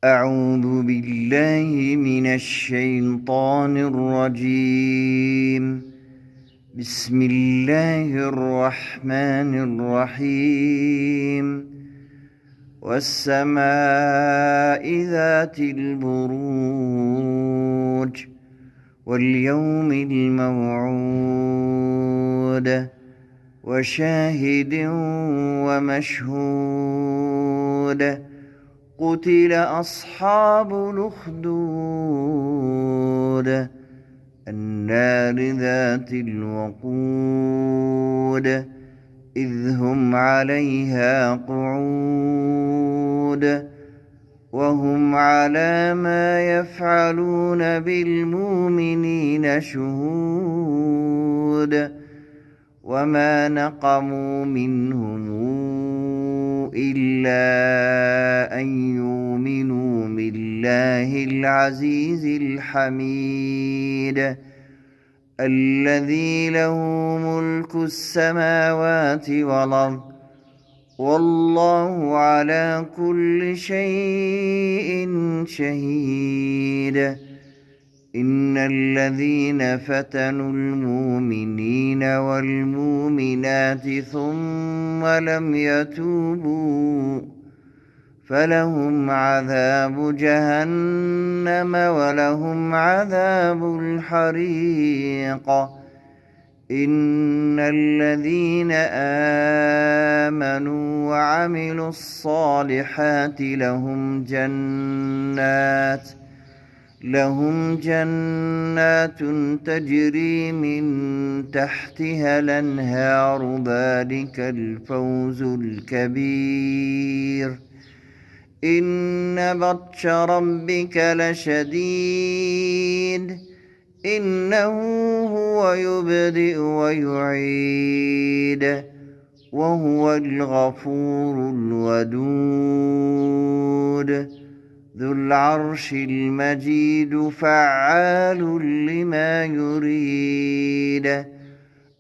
أعوذ بالله من الشيطان الرجيم. بسم الله الرحمن الرحيم. والسماء ذات البروج واليوم الموعود وشاهد ومشهود. قتل أصحاب الأخدود النار ذات الوقود إذ هم عليها قعود وهم على ما يفعلون بالمؤمنين شهود. وما نقموا منهم إلا أن يؤمنوا بالله العزيز الحميد الذي له ملك السماوات والأرض والله على كل شيء شهيد. إن الذين فتنوا المؤمنين والمؤمنات ثم لم يتوبوا فلهم عذاب جهنم ولهم عذاب الحريق. إن الذين آمنوا وعملوا الصالحات لهم جنات تجري من تحتها الأنهار ذلك الفوز الكبير. إن بطش ربك لشديد إنه هو يبدئ ويعيد وهو الغفور الودود ذو العرش المجيد فعال لما يريد.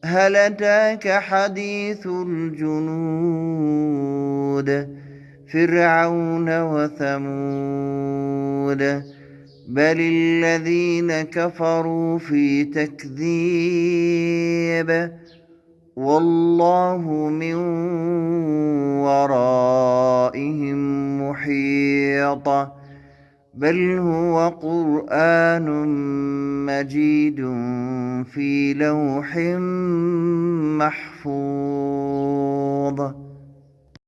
هل أتاك حديث الجنود فرعون وثمود بل الذين كفروا في تكذيب والله من ورائهم محيط. بل هو قرآن مجيد في لوح محفوظ.